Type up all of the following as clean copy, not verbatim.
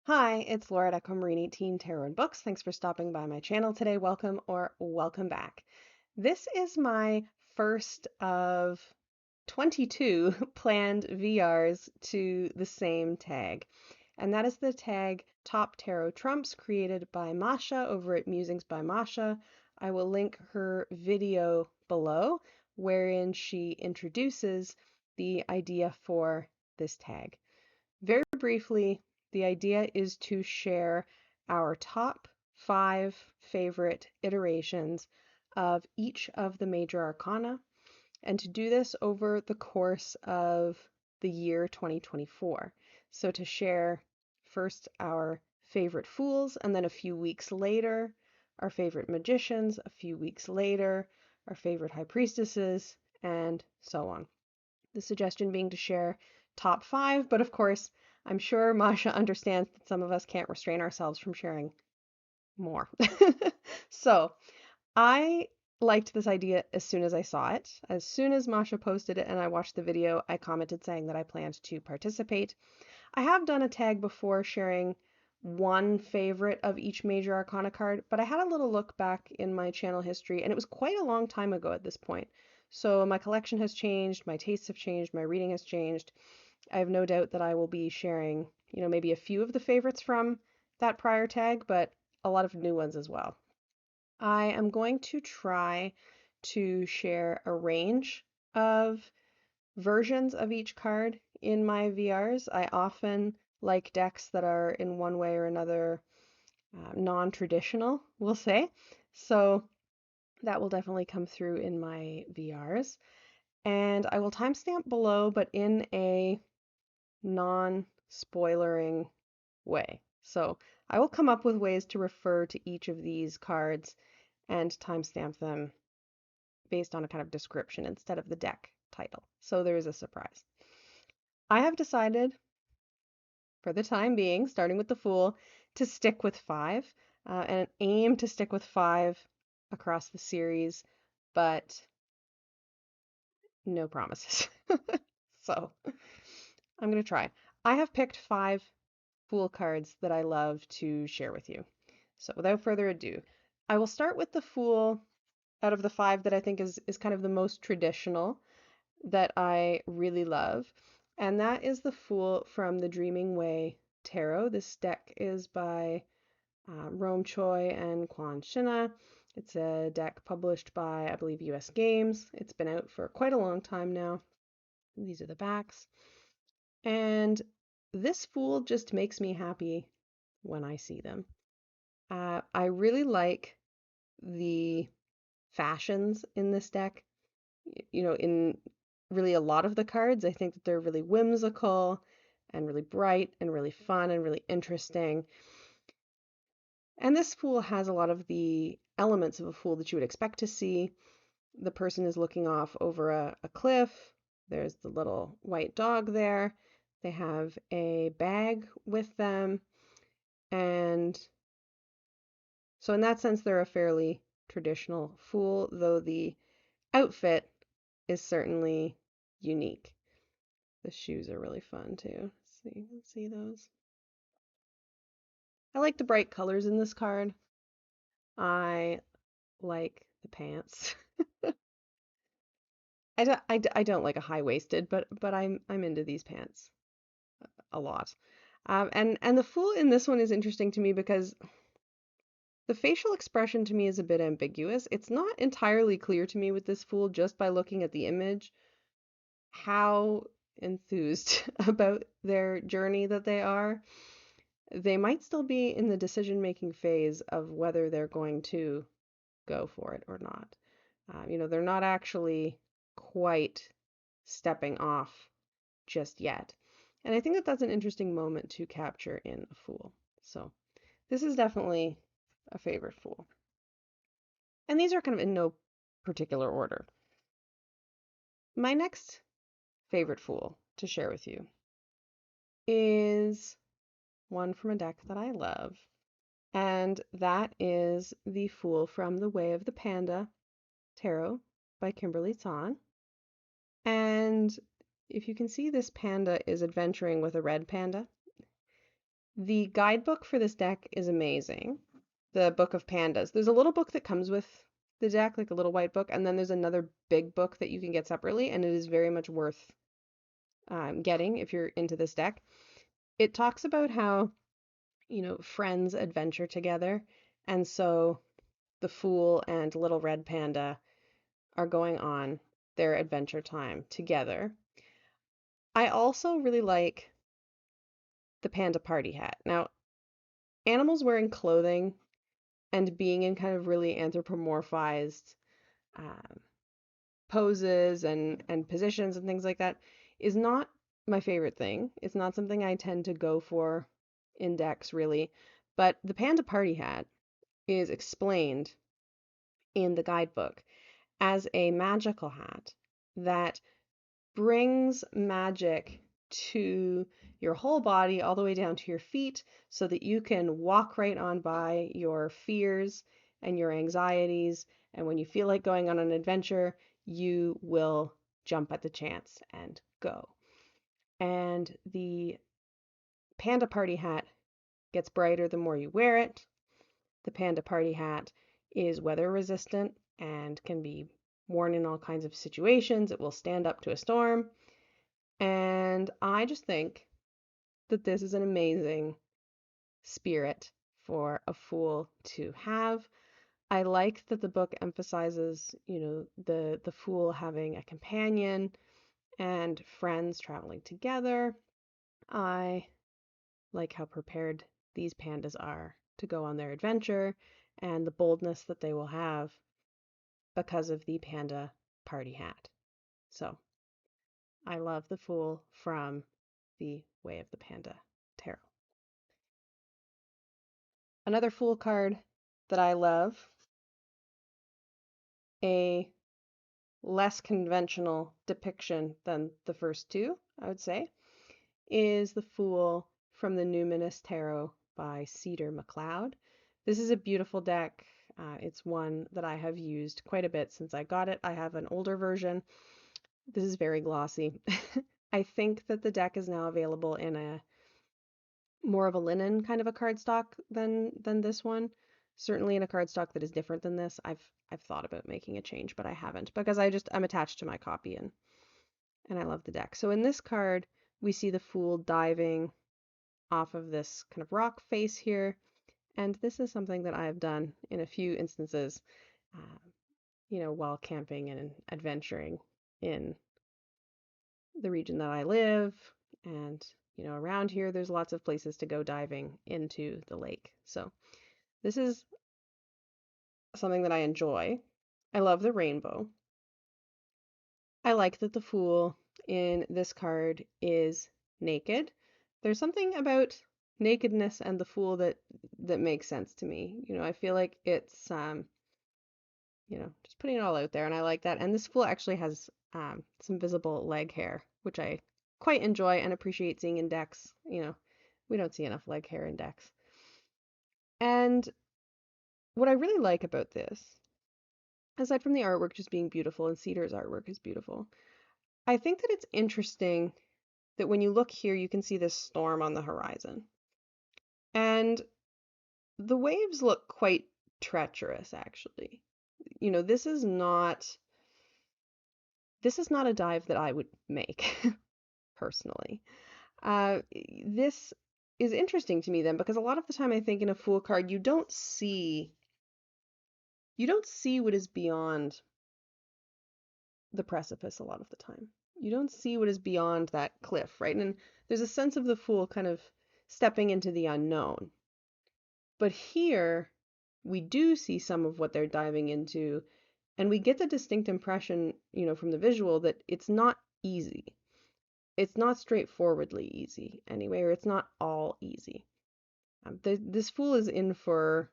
Hi, it's Laura at Comrini Teen Tarot and Books. Thanks for stopping by my channel today. Welcome or welcome back. This is my first of 22 planned VRs to the same tag. And that is the tag Top Tarot Trumps created by Masha over at Musings by Masha. I will link her video below wherein she introduces the idea for this tag. Very briefly, the idea is to share our top 5 favorite iterations of each of the major arcana, and to do this over the course of the year 2024. So to share first our favorite fools, and then a few weeks later, our favorite magicians, a few weeks later, our favorite high priestesses, and so on. The suggestion being to share top 5, but of course, I'm sure Masha understands that some of us can't restrain ourselves from sharing more. So I liked this idea as soon as I saw it. As soon as Masha posted it and I watched the video, I commented saying that I planned to participate. I have done a tag before sharing one favorite of each major arcana card, but I had a little look back in my channel history, and it was quite a long time ago at this point. So my collection has changed, my tastes have changed, my reading has changed. I have no doubt that I will be sharing, maybe a few of the favorites from that prior tag, but a lot of new ones as well. I am going to try to share a range of versions of each card in my VRs. I often like decks that are in one way or another non-traditional, we'll say. So that will definitely come through in my VRs. And I will timestamp below, but in a non-spoilering way. So I will come up with ways to refer to each of these cards and timestamp them based on a kind of description instead of the deck title. So there is a surprise. I have decided, for the time being, starting with the Fool, to stick with 5 and aim to stick with 5 across the series, but no promises. So I'm going to try. I have picked 5 Fool cards that I love to share with you. So without further ado, I will start with the Fool out of the 5 that I think is kind of the most traditional that I really love. And that is the Fool from the Dreaming Way Tarot. This deck is by Rome Choi and Quan Shina. It's a deck published by, I believe, US Games. It's been out for quite a long time now. These are the backs. And this Fool just makes me happy when I see them. I really like the fashions in this deck. In really a lot of the cards, I think that they're really whimsical and really bright and really fun and really interesting. And this Fool has a lot of the elements of a Fool that you would expect to see. The person is looking off over a cliff. There's the little white dog there. They have a bag with them. And so in that sense, they're a fairly traditional Fool, though the outfit is certainly unique. The shoes are really fun too. Let's see those. I like the bright colors in this card. I like the pants. I don't like a high-waisted, but I'm into these pants a lot. And the Fool in this one is interesting to me because the facial expression to me is a bit ambiguous. It's not entirely clear to me with this Fool just by looking at the image how enthused about their journey that they are. They might still be in the decision-making phase of whether they're going to go for it or not. They're not actually quite stepping off just yet. And I think that that's an interesting moment to capture in a Fool. So this is definitely a favorite Fool. And these are kind of in no particular order. My next favorite Fool to share with you is one from a deck that I love, and that is the Fool from The Way of the Panda Tarot by Kimberly Son. And if you can see, this panda is adventuring with a red panda. The guidebook for this deck is amazing. The Book of Pandas. There's a little book that comes with the deck, like a little white book, and then there's another big book that you can get separately, and it is very much worth getting if you're into this deck. It talks about how, friends adventure together, and so the Fool and Little Red Panda are going on their adventure time together. I also really like the panda party hat. Now, animals wearing clothing and being in kind of really anthropomorphized um, poses and positions and things like that is not my favorite thing. It's not something I tend to go for in decks, really. But the panda party hat is explained in the guidebook as a magical hat that brings magic to your whole body all the way down to your feet so that you can walk right on by your fears and your anxieties. And when you feel like going on an adventure, you will jump at the chance and go. And the panda party hat gets brighter the more you wear it. The panda party hat is weather resistant and can be worn in all kinds of situations. It will stand up to a storm. And I just think that this is an amazing spirit for a fool to have. I like that the book emphasizes, the fool having a companion and friends traveling together. I like how prepared these pandas are to go on their adventure and the boldness that they will have because of the panda party hat. So I love the Fool from the Way of the Panda tarot. Another Fool card that I love, a less conventional depiction than the first two, I would say, is the Fool from the Numinous Tarot by Cedar McLeod. This is a beautiful deck. It's one that I have used quite a bit since I got it. I have an older version. This is very glossy. I think that the deck is now available in a more of a linen kind of a cardstock than this one. Certainly in a cardstock that is different than this. I've thought about making a change, but I haven't because I'm attached to my copy and I love the deck. So in this card, we see the Fool diving off of this kind of rock face here, and this is something that I have done in a few instances, while camping and adventuring in the region that I live, and around here there's lots of places to go diving into the lake. So this is something that I enjoy. I love the rainbow. I like that the Fool in this card is naked. There's something about nakedness and the Fool that makes sense to me. I feel like it's just putting it all out there, and I like that. And this Fool actually has some visible leg hair, which I quite enjoy and appreciate seeing in decks. We don't see enough leg hair in decks. And what I really like about this, aside from the artwork just being beautiful, and Cedar's artwork is beautiful, I think that it's interesting that when you look here, you can see this storm on the horizon. And the waves look quite treacherous, actually. This is not a dive that I would make personally. This is interesting to me then because a lot of the time I think in a Fool card you don't see what is beyond the precipice a lot of the time. You don't see what is beyond that cliff, right? And there's a sense of the Fool kind of stepping into the unknown. But here we do see some of what they're diving into, and we get the distinct impression, from the visual that it's not easy. It's not straightforwardly easy anyway, or it's not all easy. This Fool is in for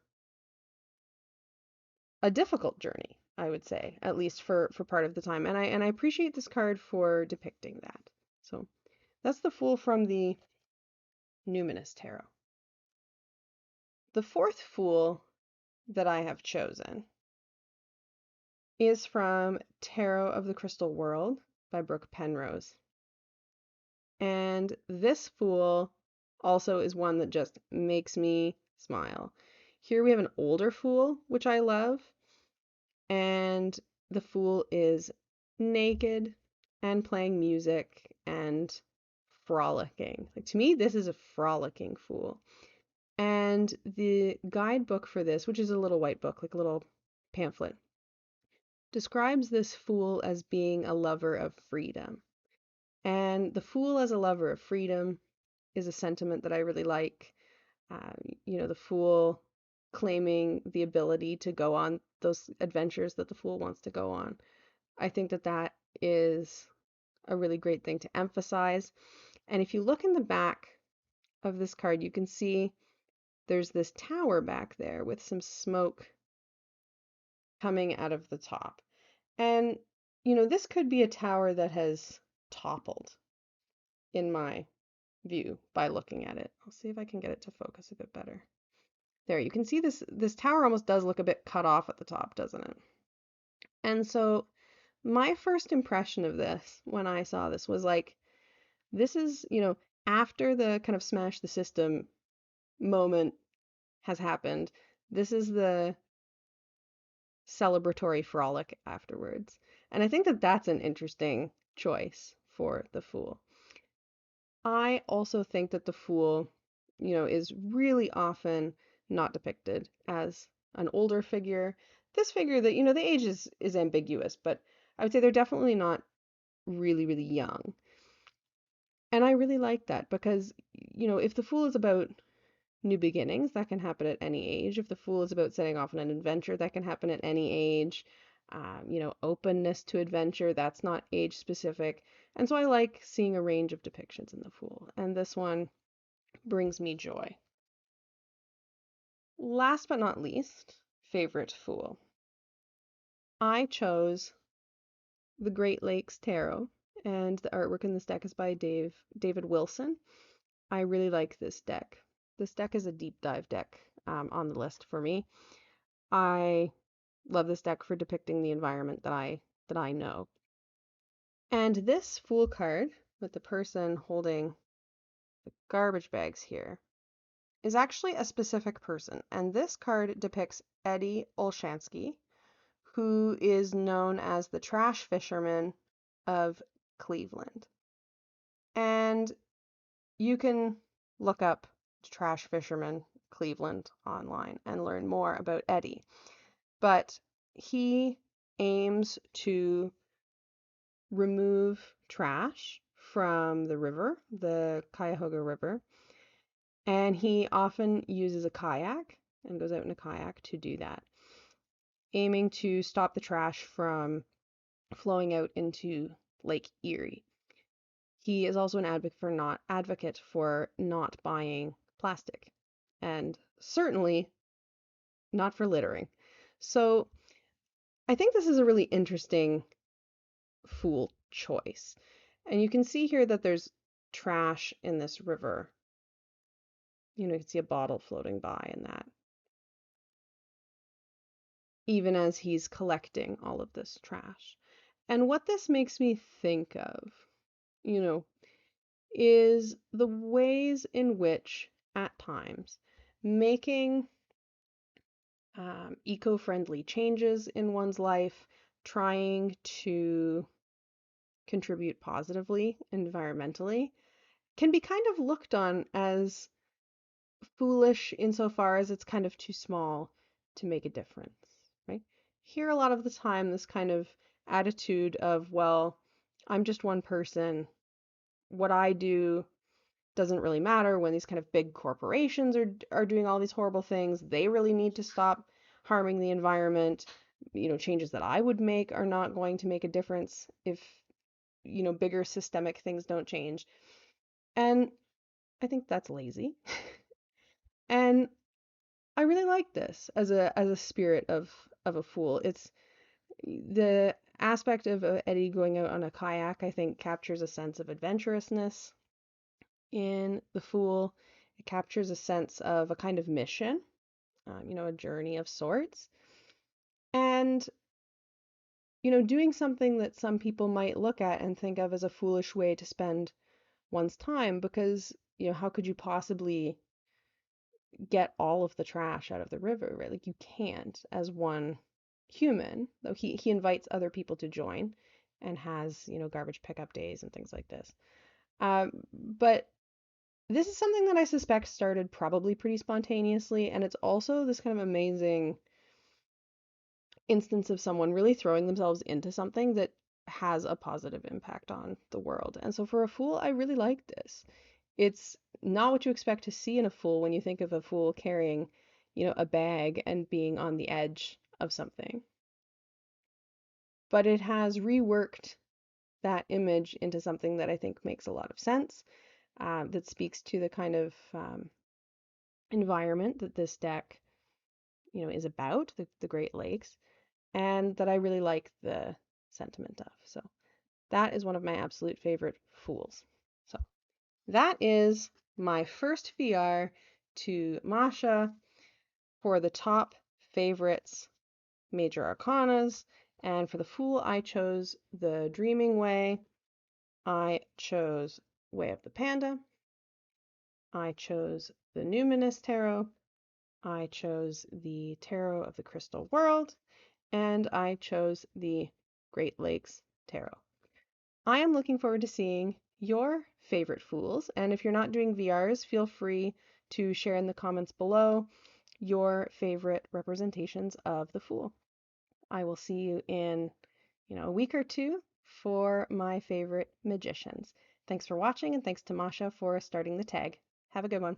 a difficult journey, I would say, at least for part of the time. And I appreciate this card for depicting that. So that's the Fool from the Numinous Tarot. The fourth Fool that I have chosen is from Tarot of the Crystal World by Brooke Penrose. And this Fool also is one that just makes me smile. Here we have an older fool, which I love, and the fool is naked and playing music and frolicking. Like to me, this is a frolicking fool. And the guidebook for this, which is a little white book, like a little pamphlet, describes this fool as being a lover of freedom. And the fool as a lover of freedom is a sentiment that I really like. The fool claiming the ability to go on those adventures that the fool wants to go on. I think that that is a really great thing to emphasize. And if you look in the back of this card, you can see there's this tower back there with some smoke coming out of the top. And, this could be a tower that has toppled in my view by looking at it. I'll see if I can get it to focus a bit better. There, you can see this tower almost does look a bit cut off at the top, doesn't it? And so my first impression of this when I saw this was like, this is, after the kind of smash the system moment has happened, this is the celebratory frolic afterwards. And I think that that's an interesting choice for the fool. I also think that the fool, is really often not depicted as an older figure. This figure that, the age is ambiguous, but I would say they're definitely not really, really young. And I really like that because, if the fool is about new beginnings, that can happen at any age. If the fool is about setting off on an adventure, that can happen at any age. Openness to adventure, that's not age specific. And so I like seeing a range of depictions in the fool. And this one brings me joy. Last but not least, favorite fool. I chose the Great Lakes Tarot, and the artwork in this deck is by David Wilson. I really like this deck. This deck is a deep dive deck on the list for me. I love this deck for depicting the environment that I know. And this Fool card with the person holding the garbage bags here is actually a specific person. And this card depicts Eddie Olshansky, who is known as the trash fisherman of Cleveland. And you can look up trash fisherman Cleveland online and learn more about Eddie. But he aims to remove trash from the river, the Cuyahoga River, and he often uses a kayak and goes out in a kayak to do that, aiming to stop the trash from flowing out into Lake Erie. He is also an advocate for not buying plastic, and certainly not for littering. So I think this is a really interesting fool choice. And you can see here that there's trash in this river. You can see a bottle floating by in that. Even as he's collecting all of this trash. And what this makes me think of, is the ways in which, at times, making eco-friendly changes in one's life, trying to contribute positively environmentally, can be kind of looked on as foolish insofar as it's kind of too small to make a difference, right? Here, a lot of the time, this kind of attitude of, well, I'm just one person. What I do doesn't really matter when these kind of big corporations are doing all these horrible things. They really need to stop harming the environment. Changes that I would make are not going to make a difference if, bigger systemic things don't change. And I think that's lazy. And I really like this as a spirit of a fool. It's the aspect of Eddie going out on a kayak, I think, captures a sense of adventurousness in the fool. It captures a sense of a kind of mission, a journey of sorts. And, doing something that some people might look at and think of as a foolish way to spend one's time because, how could you possibly get all of the trash out of the river, right? Like you can't as one human, though he invites other people to join and has, garbage pickup days and things like this. But this is something that I suspect started probably pretty spontaneously, and it's also this kind of amazing instance of someone really throwing themselves into something that has a positive impact on the world. And so for a fool, I really like this. It's not what you expect to see in a fool when you think of a fool carrying, a bag and being on the edge of something. But it has reworked that image into something that I think makes a lot of sense, that speaks to the kind of environment that this deck, is about, the Great Lakes, and that I really like the sentiment of. So that is one of my absolute favorite fools. So that is my first VR to Masha for the top favorites major arcanas. And for the fool, I chose the Dreaming Way. I chose Way of the Panda. I chose the Numinous Tarot. I chose the Tarot of the Crystal World. And I chose the Great Lakes Tarot. I am looking forward to seeing your favorite fools, and if you're not doing VRs, feel free to share in the comments below your favorite representations of the fool. I will see you in, a week or two for my favorite magicians. Thanks for watching, and thanks to Masha for starting the tag. Have a good one.